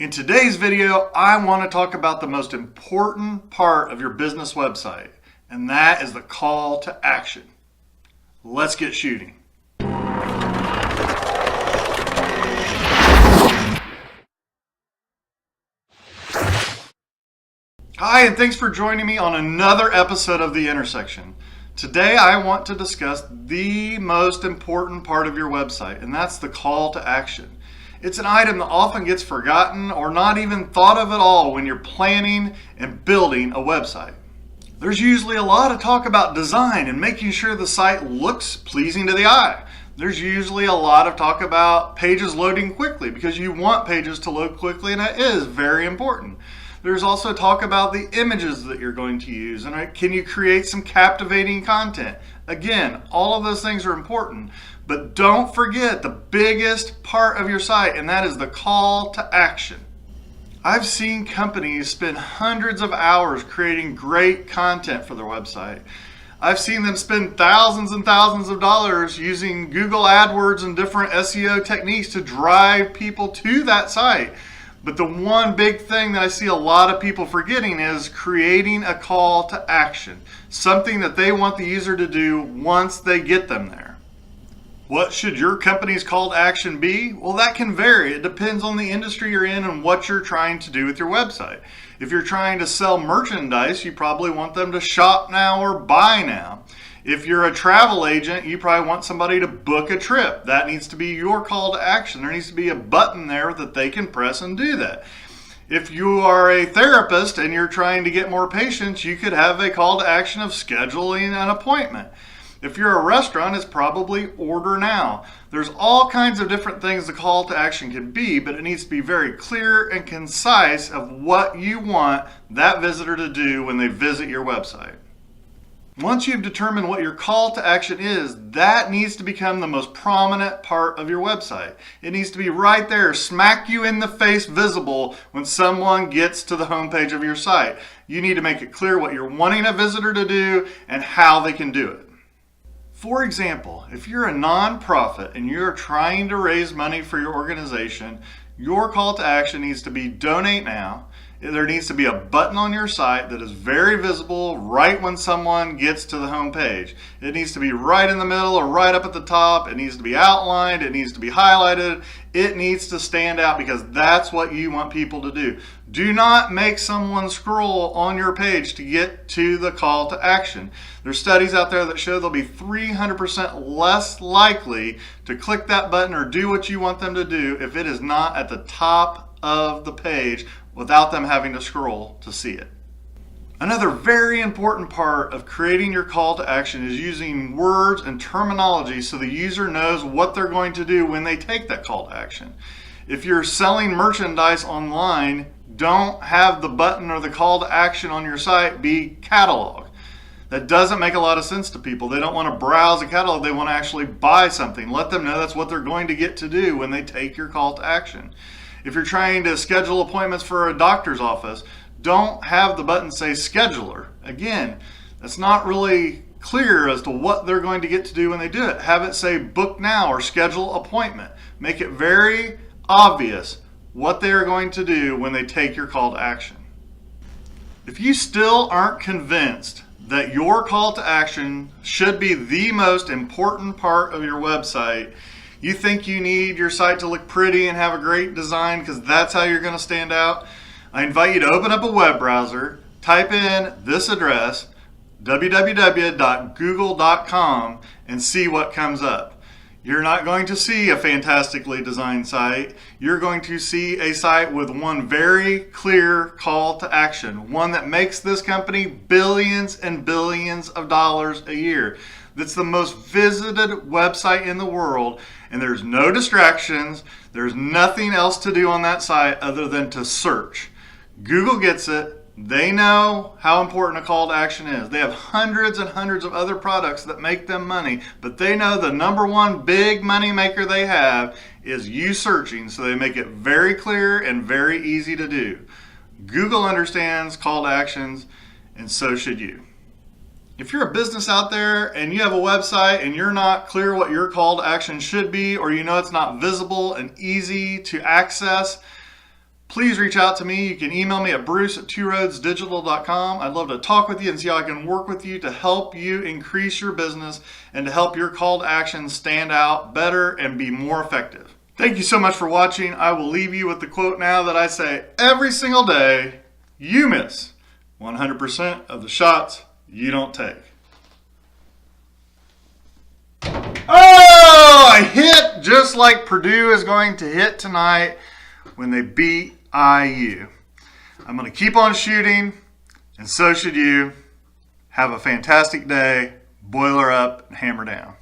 In today's video, I want to talk about the most important part of your business website, and that is the call to action. Let's get shooting. Hi, and thanks for joining me on another episode of The Intersection. Today, I want to discuss the most important part of your website, and that's the call to action. It's an item that often gets forgotten or not even thought of at all when you're planning and building a website. There's usually a lot of talk about design and making sure the site looks pleasing to the eye. There's usually a lot of talk about pages loading quickly because you want pages to load quickly, and that is very important. There's also talk about the images that you're going to use and can you create some captivating content. Again, all of those things are important, but don't forget the biggest part of your site, and that is the call to action. I've seen companies spend hundreds of hours creating great content for their website. I've seen them spend thousands and thousands of dollars using Google AdWords and different SEO techniques to drive people to that site. But the one big thing that I see a lot of people forgetting is creating a call to action, something that they want the user to do once they get them there. What should your company's call to action be? Well, that can vary. It depends on the industry you're in and what you're trying to do with your website. If you're trying to sell merchandise, you probably want them to shop now or buy now. If you're a travel agent, you probably want somebody to book a trip. That needs to be your call to action. There needs to be a button there that they can press and do that. If you are a therapist and you're trying to get more patients, you could have a call to action of scheduling an appointment. If you're a restaurant, it's probably order now. There's all kinds of different things the call to action can be, but it needs to be very clear and concise of what you want that visitor to do when they visit your website. Once you've determined what your call to action is, that needs to become the most prominent part of your website. It needs to be right there, smack you in the face, visible when someone gets to the homepage of your site. You need to make it clear what you're wanting a visitor to do and how they can do it. For example, if you're a nonprofit and you're trying to raise money for your organization, your call to action needs to be donate now. There needs to be a button on your site that is very visible right when someone gets to the home page. It needs to be right in the middle or right up at the top. It needs to be outlined. It needs to be highlighted. It needs to stand out because that's what you want people to do. Do not make someone scroll on your page to get to the call to action. There's studies out there that show they'll be 300% less likely to click that button or do what you want them to do if it is not at the top of the page without them having to scroll to see it. Another very important part of creating your call to action is using words and terminology so the user knows what they're going to do when they take that call to action. If you're selling merchandise online, don't have the button or the call to action on your site be catalog. That doesn't make a lot of sense to people. They don't want to browse a catalog, they want to actually buy something. Let them know that's what they're going to get to do when they take your call to action. If you're trying to schedule appointments for a doctor's office, don't have the button say scheduler. Again, that's not really clear as to what they're going to get to do when they do it. Have it say book now or schedule appointment. Make it very obvious what they are going to do when they take your call to action. If you still aren't convinced that your call to action should be the most important part of your website, you think you need your site to look pretty and have a great design because that's how you're going to stand out, I invite you to open up a web browser, type in this address, www.google.com, and see what comes up. You're not going to see a fantastically designed site. You're going to see a site with one very clear call to action, one that makes this company billions and billions of dollars a year. That's the most visited website in the world, and there's no distractions. There's nothing else to do on that site other than to search. Google gets it. They know how important a call to action is. They have hundreds and hundreds of other products that make them money, but they know the number one big money maker they have is you searching, so they make it very clear and very easy to do. Google understands call to actions, and so should you. If you're a business out there and you have a website and you're not clear what your call to action should be, or you know it's not visible and easy to access, please reach out to me. You can email me at bruce@tworoadsdigital.com. I'd love to talk with you and see how I can work with you to help you increase your business and to help your call to action stand out better and be more effective. Thank you so much for watching. I will leave you with the quote now that I say every single day: you miss 100% of the shots you don't take. Oh, I hit just like Purdue is going to hit tonight when they beat IU. I'm going to keep on shooting, and so should you. Have a fantastic day. Boiler up and hammer down.